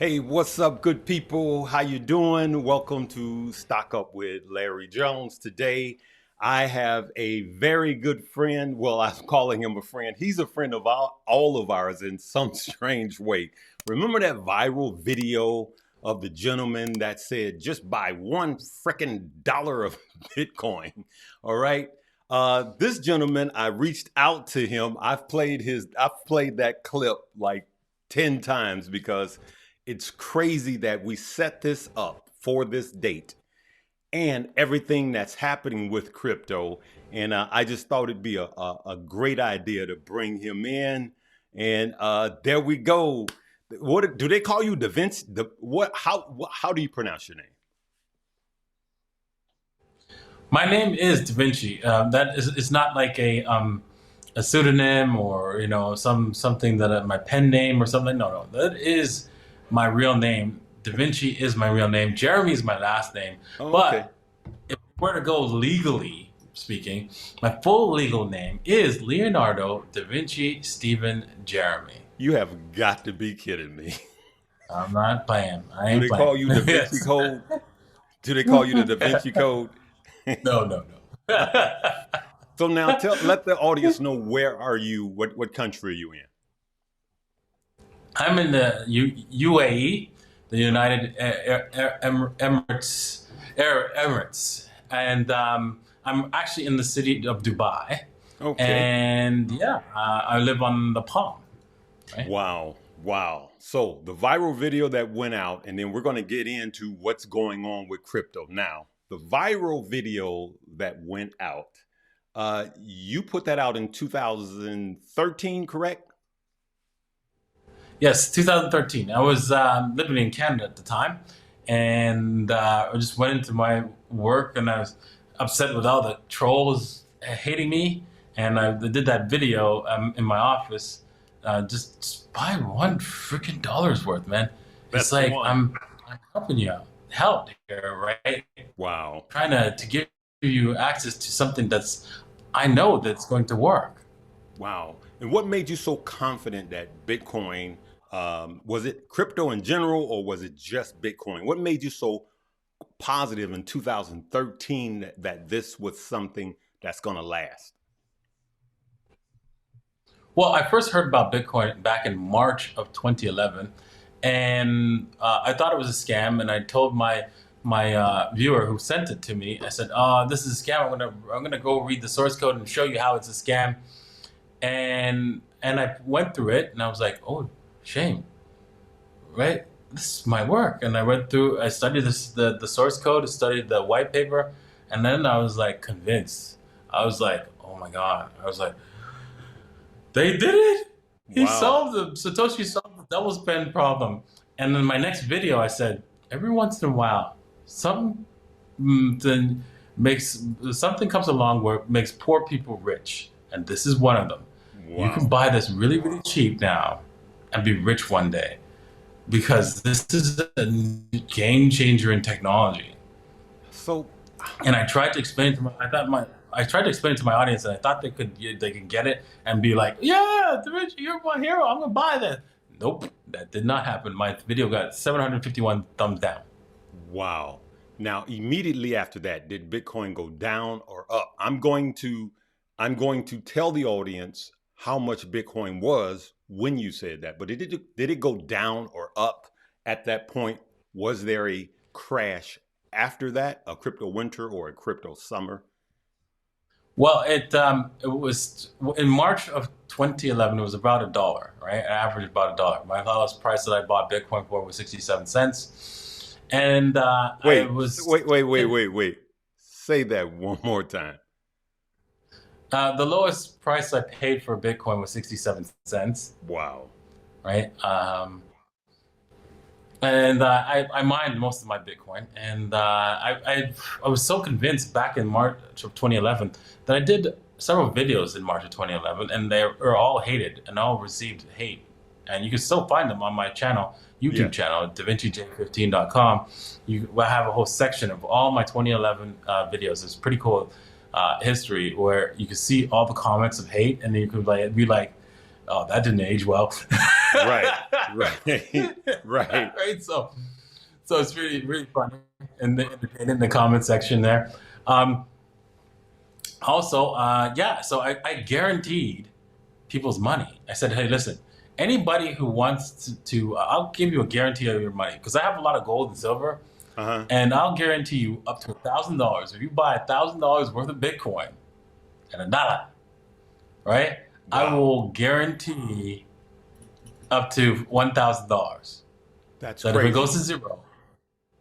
Hey, what's up, good people? How you doing? Welcome to Stock Up with Larry Jones. Today, I have a very good friend. Well, I'm calling him a friend. He's a friend of all of ours in some strange way. Remember that viral video of the gentleman that said, just buy one freaking dollar of Bitcoin? All right. This gentleman, I reached out to him. I've played that clip like 10 times because it's crazy that we set this up for this date and everything that's happening with crypto. And I just thought it'd be a great idea to bring him in. And there we go. What do they call you, Davinci? How do you pronounce your name? My name is Davinci. That is, it's not like a pseudonym or something that my pen name or something. No, no, that is my real name. Davinci is my real name. Jeremy is my last name. Oh, okay. But if we're to go legally speaking, my full legal name is Leonardo Da Vinci Stephen Jeremy. You have got to be kidding me. I'm not playing. I Do ain't they playing. call you Da Vinci Yes. Code? Do they call you the Da Vinci Code? No, no, no. So now let the audience know, where are you? What country are you in? I'm in the UAE, the United Emirates, Arab Emirates, and I'm actually in the city of Dubai, Okay. and yeah, I live on the Palm, right? Wow. Wow. So the viral video that went out, and then we're going to get into what's going on with crypto. Now, the viral video that went out, you put that out in 2013, correct? Yes, 2013. I was living in Canada at the time, and I just went into my work, and I was upset with all the trolls hating me, and I did that video in my office. Just buy one freaking dollar's worth, man. It's That's the like one. I'm helping you out, help here, right? Wow. Trying to give you access to something that's I know that's going to work. Wow. And what made you so confident that Bitcoin, was it crypto in general, or was it just Bitcoin? What made you so positive in 2013 that this was something that's going to last? Well, I first heard about Bitcoin back in March of 2011, and I thought it was a scam. And I told my viewer who sent it to me, I said, "Oh, this is a scam. I'm gonna go read the source code and show you how it's a scam." And I went through it, and I was like, "Oh, shame, right? This might work." And I went through, I studied the source code, I studied the white paper, and then I was like convinced. I was like, "Oh my God!" I was like, they did it. He Wow. solved the Satoshi solved the double spend problem. And in my next video, I said, every once in a while, something then makes something comes along where it makes poor people rich, and this is one of them. You can Wow. buy this really, really cheap now and be rich one day because this is a game changer in technology. So, And I tried to explain to I tried to explain it to my audience, and I thought they could get it and be like, "Yeah, Da Vinci, you're my hero. I'm gonna buy that." Nope, that did not happen. My video got 751 thumbs down. wow. Now, immediately after that, did Bitcoin go down or up? I'm going to tell the audience how much Bitcoin was when you said that. But did it go down or up at that point? Was there a crash after that, a crypto winter or a crypto summer? Well, it was in March of 2011. It was about $1, right? An average about $1. My lowest price that I bought Bitcoin for was 67 cents, and I Wait, was wait, wait, wait, wait, wait. Say that one more time. the lowest price I paid for Bitcoin was 67 cents, Wow. right? And I mined most of my Bitcoin, and I was so convinced back in March of 2011 that I did several videos in March of 2011, and they were all hated and all received hate. And you can still find them on my channel, YouTube Yeah. channel, davincej15.com. You will have a whole section of all my 2011 videos. It's pretty cool history where you can see all the comments of hate, and then you could be like, "Oh, that didn't age well." Right. Right. Right. Right. So it's really, really funny and entertaining in the comment section there. Um, Also, yeah, so I guaranteed people's money. I said, hey, listen, anybody who wants I'll give you a guarantee of your money because I have a lot of gold and silver, Uh-huh. and I'll guarantee you up to $1,000. If you buy $1,000 worth of Bitcoin at a dollar, right? I Wow. will guarantee up to $1,000. That's That if it goes crazy. to zero,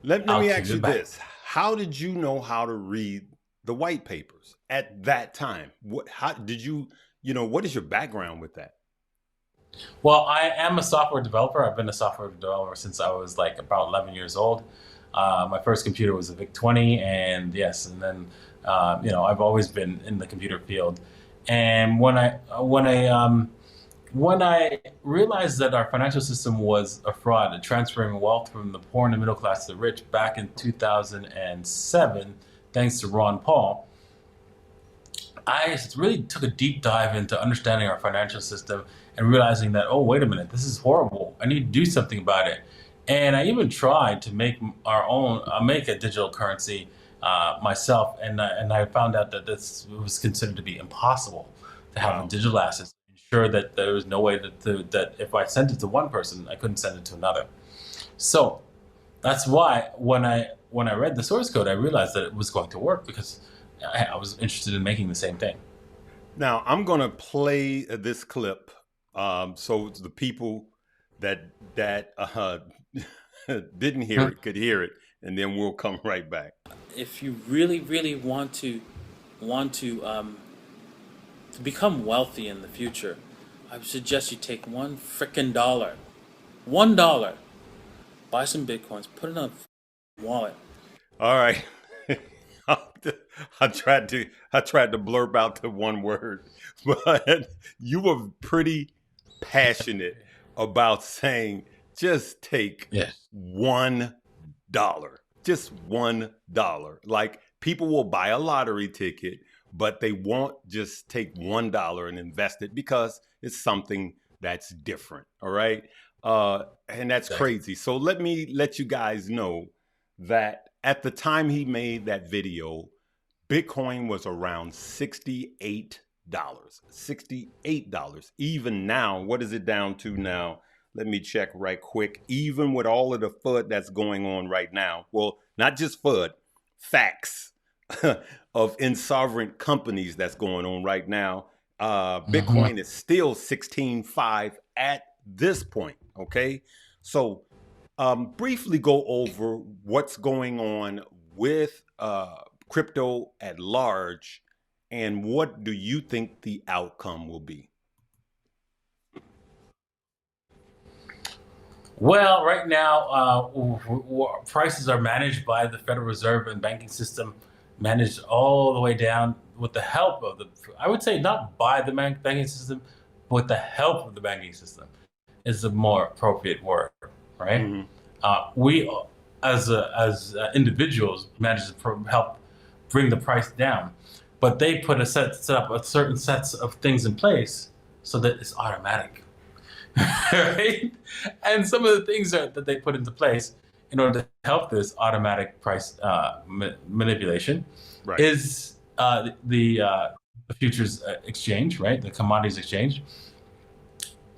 Let I'll me give ask you it back. this. How did you know how to read the white papers at that time? How did what is your background with that? Well, I am a software developer. I've been a software developer since I was like about 11 years old. My first computer was a VIC-20, and yes, and then I've always been in the computer field. And when I realized that our financial system was a fraud, transferring wealth from the poor and the middle class to the rich back in 2007, thanks to Ron Paul, I really took a deep dive into understanding our financial system and realizing that, oh, wait a minute, this is horrible. I need to do something about it. And I even tried to make a digital currency myself, and I found out that this was considered to be impossible to have a Wow. digital assets. Ensure that there was no way that if I sent it to one person, I couldn't send it to another. So that's why when I read the source code, I realized that it was going to work because I was interested in making the same thing. Now, I'm going to play this clip so the people that didn't hear it could hear it, and then we'll come right back. If you really, really want to become wealthy in the future, I would suggest you take one frickin' dollar, $1, buy some bitcoins, put it in a wallet. All right. I tried to blurb out the one word, but you were pretty passionate about saying just take Yes. $1. Just $1. Like people will buy a lottery ticket, but they won't just take $1 and invest it because it's something that's different. All right. And that's Exactly. crazy. So let me let you guys know that at the time he made that video, Bitcoin was around $68. $68. Even now, what is it down to now? Let me check right quick. Even with all of the FUD that's going on right now, well, not just FUD, facts of insolvent companies that's going on right now, Hmm. Bitcoin is still 16.5 at this point. Okay. So briefly go over what's going on with crypto at large and what do you think the outcome will be? Well, right now, prices are managed by the Federal Reserve and banking system, managed all the way down with the help of I would say not by the banking system, but with the help of the banking system is a more appropriate word, right? Hmm. We, as individuals, manage to help bring the price down, but they put set up a certain sets of things in place so that it's automatic. Right? And some of the things that they put into place in order to help this automatic price manipulation Right. is the futures exchange, right? The commodities exchange.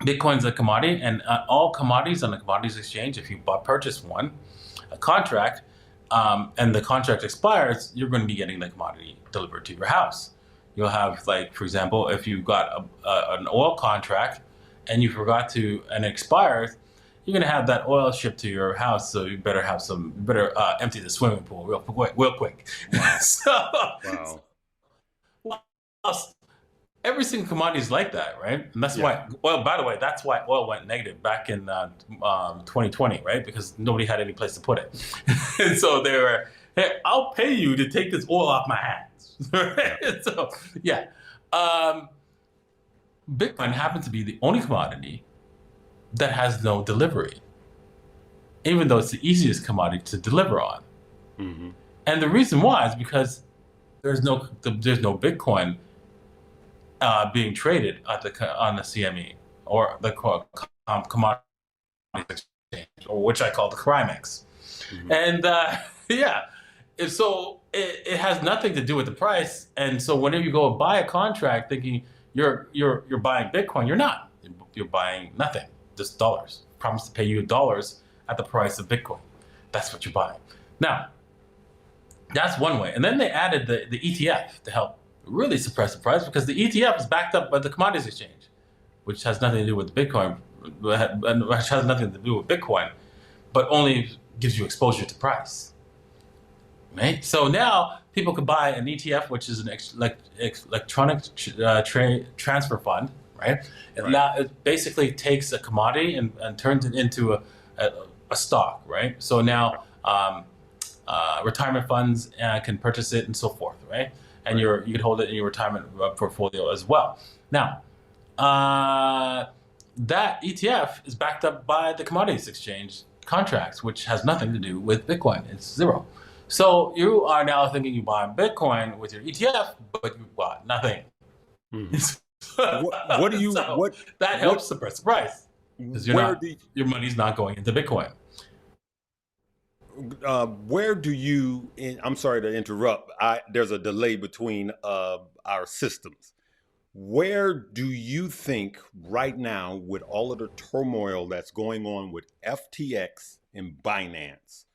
Bitcoin's a commodity, and all commodities on the commodities exchange, if you purchase a contract, and the contract expires, you're going to be getting the commodity delivered to your house. You'll have, like, for example, if you got an oil contract and you forgot to, and it expires, you're going to have that oil shipped to your house. So you better empty the swimming pool real quick, real quick. Wow. So, Wow. well, every single commodity is like that, right? And that's Yeah. why oil. By the way, that's why oil went negative back in 2020, right? Because nobody had any place to put it, and so they were, "Hey, I'll pay you to take this oil off my hands." Yeah. Right? So yeah, um, Bitcoin happens to be the only commodity that has no delivery, even though it's the easiest commodity to deliver on. Hmm. And the reason why is because there's no Bitcoin being traded on the CME or the commodity exchange, or which I call the Crimex. And yeah, it has nothing to do with the price. And so whenever you go buy a contract thinking you're buying Bitcoin, you're not. You're buying nothing, just dollars. Promise to pay you dollars at the price of Bitcoin. That's what you're buying. Now, that's one way. And then they added the ETF to help really suppress the price, because the ETF is backed up by the commodities exchange, which has nothing to do with Bitcoin, which has nothing to do with Bitcoin, but only gives you exposure to price. Right? So now people could buy an ETF, which is an electronic transfer fund, right? It basically takes a commodity and turns it into a stock, right? So now retirement funds can purchase it and so forth, right? And you can hold it in your retirement portfolio as well. Now, that ETF is backed up by the commodities exchange contracts, which has nothing to do with Bitcoin. It's zero. So you are now thinking you buy Bitcoin with your ETF, but you bought nothing. What do you? So what that helps suppress the price, because your money's not going into Bitcoin. Where do you? I'm sorry to interrupt. There's a delay between our systems. Where do you think right now, with all of the turmoil that's going on with FTX and Binance,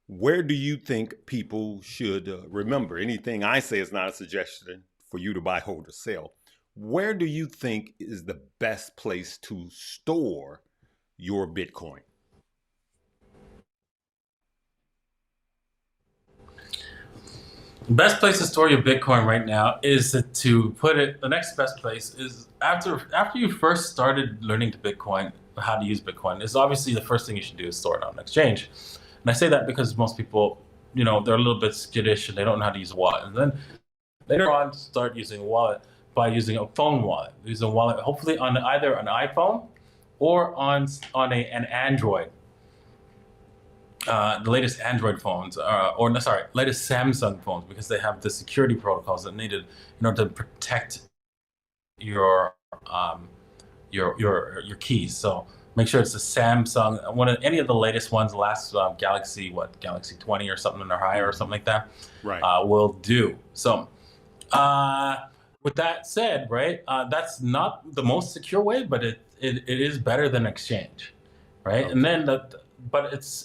where do you think people should remember? Anything I say is not a suggestion for you to buy, hold, or sell. Where do you think is the best place to store your Bitcoin? The best place to store your Bitcoin right now is to put it. The next best place is after you first started learning how to use Bitcoin. Is obviously the first thing you should do is store it on an exchange. And I say that because most people, they're a little bit skittish and they don't know how to use a wallet. And then later on, start using a wallet by using a phone wallet. Use a wallet, hopefully on either an iPhone or on an Android. The latest Android phones, latest Samsung phones, because they have the security protocols that needed in order to protect your keys. So make sure it's a Samsung, any of the latest ones, the last Galaxy 20 or something or higher or something like that, right? Will do. So with that said, right, that's not the most secure way, but it is better than exchange, right? Okay. And then but it's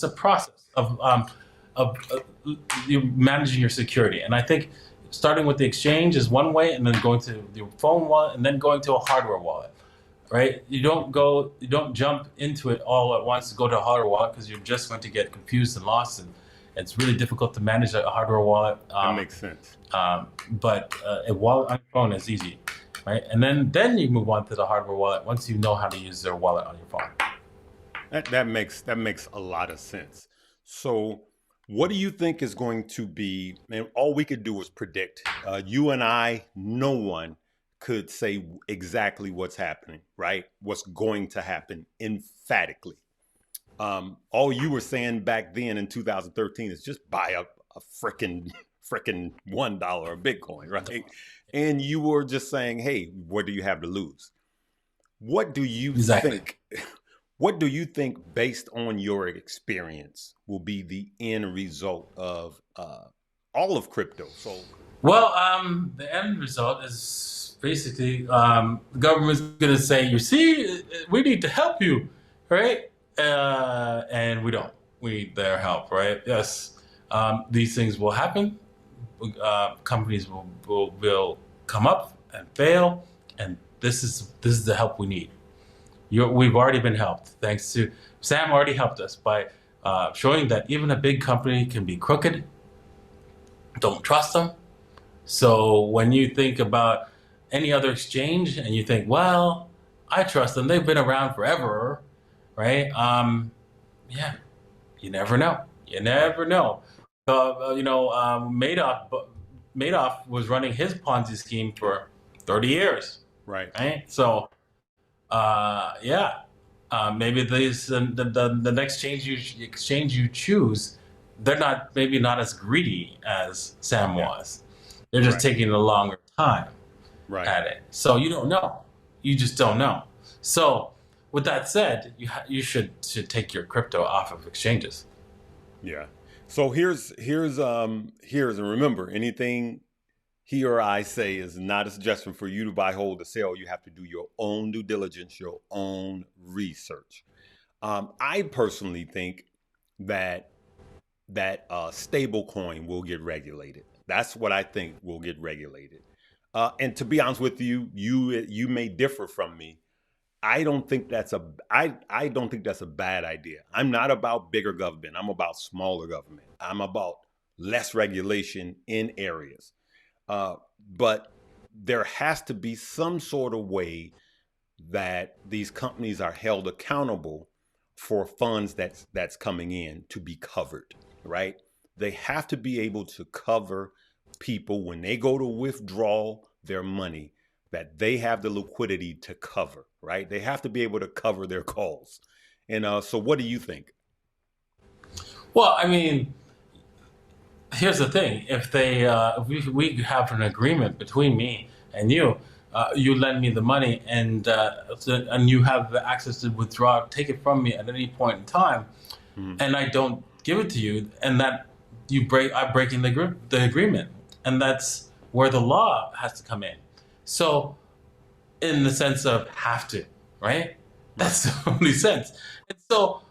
a process of you managing your security. And I think starting with the exchange is one way, and then going to your phone wallet, and then going to a hardware wallet, right? You don't jump into it all at once to go to a hardware wallet, because you're just going to get confused and lost, and it's really difficult to manage a hardware wallet. That makes sense. But a wallet on your phone is easy, right? And then you move on to the hardware wallet once you know how to use their wallet on your phone. That makes a lot of sense. So what do you think is going to be, and all we could do is predict. You and I, no one could say exactly what's happening, right? What's going to happen emphatically. All you were saying back then in 2013 is just buy a frickin' $1 of Bitcoin, right? And you were just saying, hey, what do you have to lose? What do you think? What do you think, based on your experience, will be the end result of all of crypto? So, well, the end result is basically the government's going to say, you see, we need to help you, right? And we don't. We need their help, right? Yes, these things will happen. Companies will come up and fail, and this is the help we need. We've already been helped, thanks to Sam. Already helped us by showing that even a big company can be crooked. Don't trust them. So when you think about any other exchange and you think, well, I trust them, they've been around forever, right? Yeah, you never know. You never know. Madoff was running his Ponzi scheme for 30 years. Right. So, maybe the next exchange you choose, they're maybe not as greedy as Sam was. They're just taking a longer time at it. So you don't know. You just don't know. So with that said, you should take your crypto off of exchanges. Yeah. So here's and remember, anything he or I say is not a suggestion for you to buy, hold, or sell. You have to do your own due diligence, your own research. I personally think that stable coin will get regulated. That's what I think will get regulated. And to be honest with you, you may differ from me. I don't think that's a bad idea. I'm not about bigger government. I'm about smaller government. I'm about less regulation in areas. But there has to be some sort of way that these companies are held accountable for funds that's coming in to be covered, right? They have to be able to cover people when they go to withdraw their money, that they have the liquidity to cover, right? They have to be able to cover their calls. And so what do you think? Well, I mean, here's the thing: if we have an agreement between me and you, you lend me the money, and you have the access to withdraw, take it from me at any point in time, and I don't give it to you, and that I'm breaking the agreement, and that's where the law has to come in. So, in the sense of have to, right? That's the only sense. And so,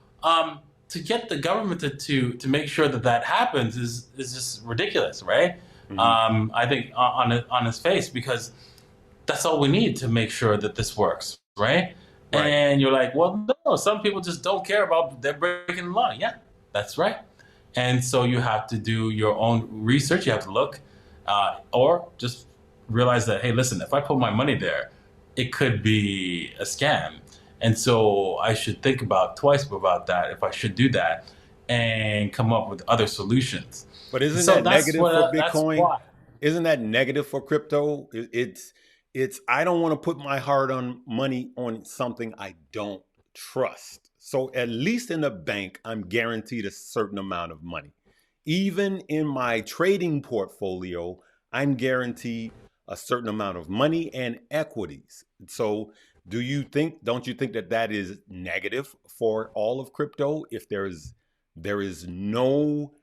to get the government to make sure that happens is just ridiculous, right? I think on its face, because that's all we need to make sure that this works, right? Right. And you're like, well, no, some people just don't care about they're breaking the law. Yeah, that's right. And so you have to do your own research. You have to look, or just realize that, hey, listen, if I put my money there, it could be a scam. And so I should think about twice about that, if I should do that, and come up with other solutions. But isn't So that that's negative what for that's Bitcoin? why. Isn't that negative for crypto? It's I don't want to put my hard-earned money on something I don't trust. So at least in the bank, I'm guaranteed a certain amount of money. Even in my trading portfolio, I'm guaranteed a certain amount of money and equities. So don't you think that is negative for all of crypto if there is no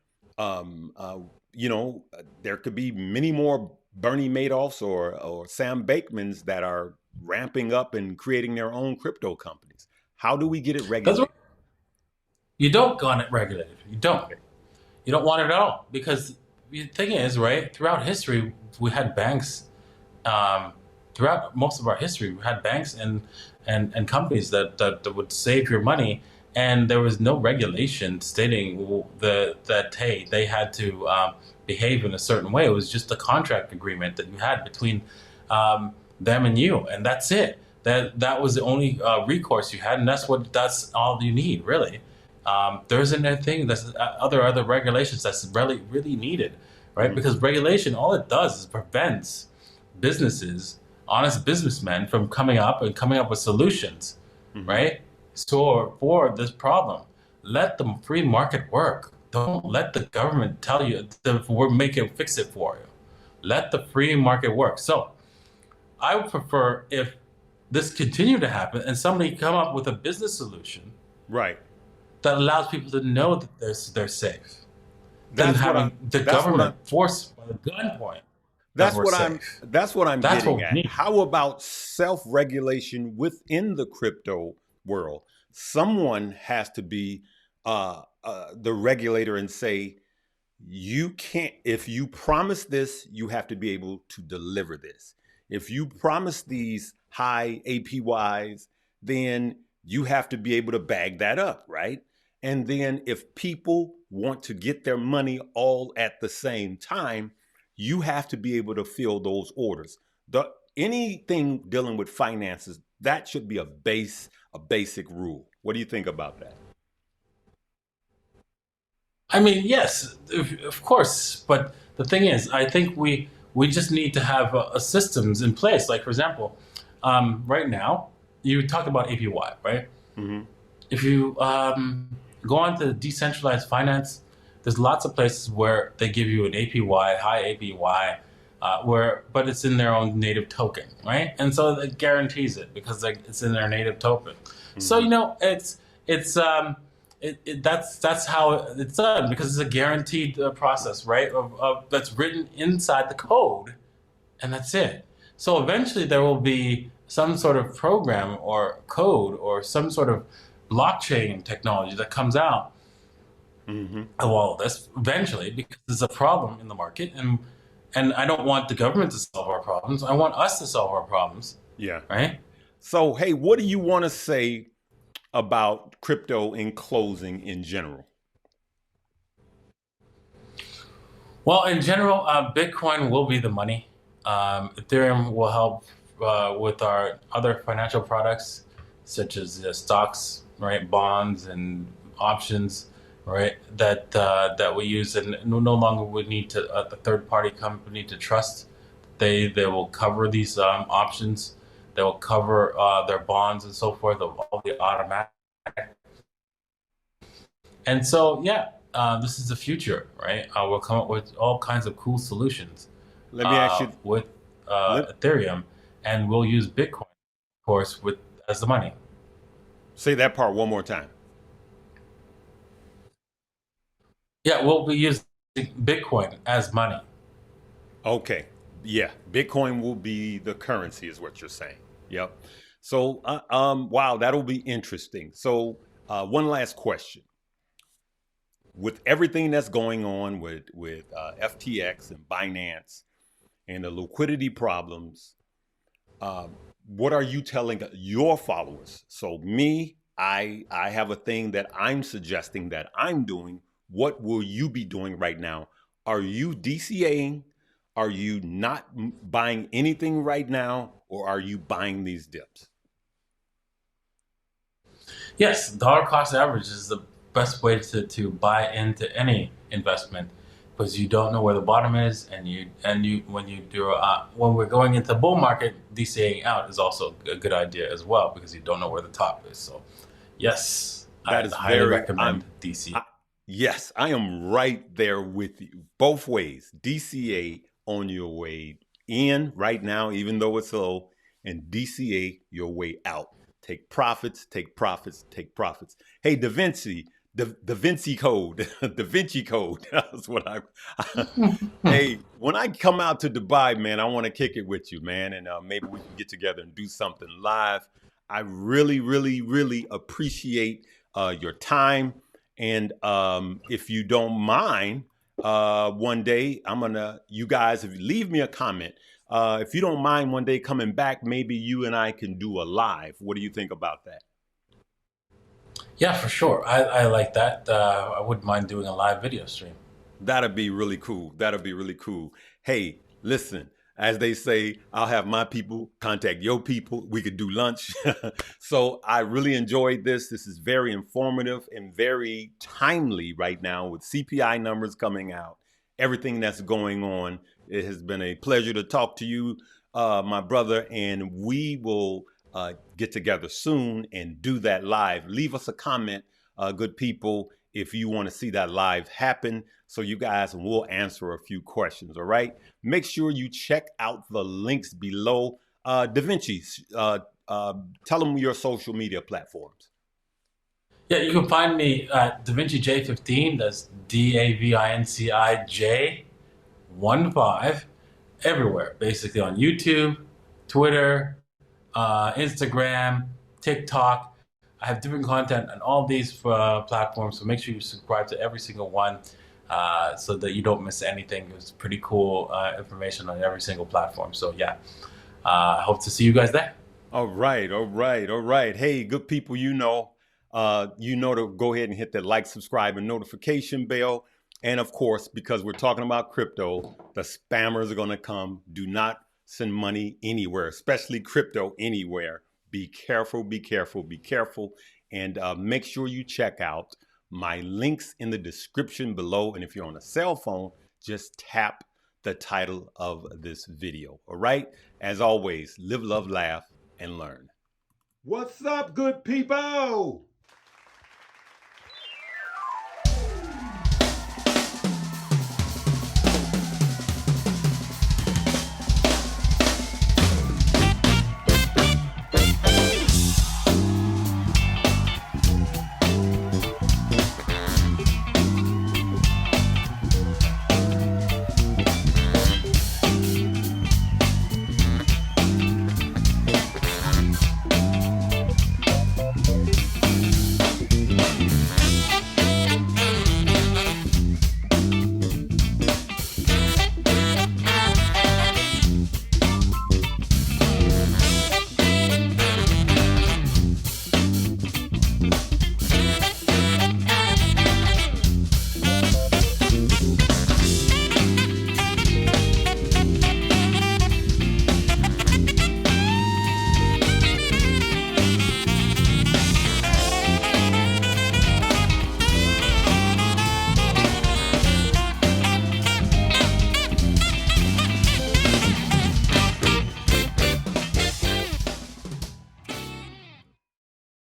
there could be many more Bernie Madoffs or Sam Bankmans that are ramping up and creating their own crypto companies. How do we get it That's regulated? what you don't want it regulated. You don't. Okay. You don't want it at all, because the thing is, right? Throughout history, we had banks. Um, Throughout most of our history, we had banks and companies that would save your money, and there was no regulation stating that hey, they had to behave in a certain way. It was just a contract agreement that you had between them and you, and that's it. That was the only recourse you had, and that's all you need, really. There isn't anything that's other regulations that's really needed, right? Mhm. Because regulation, all it does is prevents businesses, honest businessmen, from coming up with solutions, Mhm. right? So for this problem, let the free market work. Don't let the government tell you to fix it for you. Let the free market work. So I would prefer if this continued to happen and somebody come up with a business solution Right. that allows people to know that they're safe, than That's what I having the that's what I government force by the gunpoint that we're safe. that's what I'm That's getting what we at. need. How about self-regulation within the crypto world? Someone has to be the regulator and say, you can't, if you promise this, you have to be able to deliver this. If you promise these high APYs, then you have to be able to bag that up, right? And then if people want to get their money all at the same time, you have to be able to fill those orders. Anything dealing with finances, that should be a basic rule. What do you think about that? I mean, yes, of course, but the thing is, I think we just need to have systems in place. Like, for example, right now, you talk about APY, right? Hmm. If you go on to decentralized finance, there's lots of places where they give you an APY, high APY, but it's in their own native token, right? And so it guarantees it because like it's in their native token. So that's how it's done because it's a guaranteed process, right? That's written inside the code, and that's it. So eventually there will be some sort of program or code or some sort of blockchain technology that comes out of all of this eventually because there's a problem in the market, and I don't want the government to solve our problems. I want us to solve our problems. Yeah. Right. So, hey, what do you want to say about crypto in closing in general? Well, in general, Bitcoin will be the money. Ethereum will help with our other financial products, such as stocks, right, bonds, and options, right. That we use, and no longer would need to a third party company to trust. They will cover these options. They will cover their bonds and so forth. All the automatic. And so, yeah, this is the future, right? We'll come up with all kinds of cool solutions Let me ask you. with Let, Ethereum, and we'll use Bitcoin, of course, with as the money. say that part one more time. Yeah, we'll be using Bitcoin as money. Okay. Yeah. Bitcoin will be the currency, is what you're saying. Yep. So, wow, that'll be interesting. So, one last question. With everything that's going on with FTX and Binance and the liquidity problems, what are you telling your followers? So me, I have a thing that I'm suggesting that I'm doing. What will you be doing right now? Are you DCAing? Are you not buying anything right now, or are you buying these dips? Yes, dollar cost average is the best way to buy into any investment because you don't know where the bottom is, and you when you do when we're going into the bull market, DCAing out is also a good idea as well because you don't know where the top is. So, yes, That I is highly very. recommend DCA. Yes, I am right there with you. Both ways. DCA on your way in right now, even though it's low, and DCA your way out. Take profits, take profits, take profits. Hey, Da Vinci Code, Da Vinci Code. That's what hey, when I come out to Dubai, man, I want to kick it with you, man, and maybe we can get together and do something live. I really, really, really appreciate your time, and if you don't mind, one day you guys, if you leave me a comment, if you don't mind one day coming back, maybe you and I can do a live. What do you think about that? Yeah, for sure. I like that. I wouldn't mind doing a live video stream. That'd be really cool. That'd be really cool. Hey, listen, as they say, I'll have my people contact your people. We could do lunch. So I really enjoyed this. This is very informative and very timely right now with CPI numbers coming out, everything that's going on. It has been a pleasure to talk to you, my brother, and we will get together soon and do that live. Leave us a comment, good people, if you want to see that live happen, so you guys will answer a few questions. All right. Make sure you check out the links below. Davinci, tell them your social media platforms. Yeah, you can find me at Davinci J15. That's DAVINCIJ15 everywhere, basically on YouTube, Twitter, Instagram, TikTok. I have different content on all these platforms, so make sure you subscribe to every single one so that you don't miss anything. It's pretty cool information on every single platform. So yeah, hope to see you guys there. All right, all right, all right. Hey, good people, you know to go ahead and hit that like, subscribe, and notification bell. And of course, because we're talking about crypto, the spammers are going to come. Do not send money anywhere, especially crypto anywhere. Be careful, be careful, be careful. And make sure you check out my links in the description below. And if you're on a cell phone, just tap the title of this video. All right. As always, live, love, laugh, and learn. What's up, good people?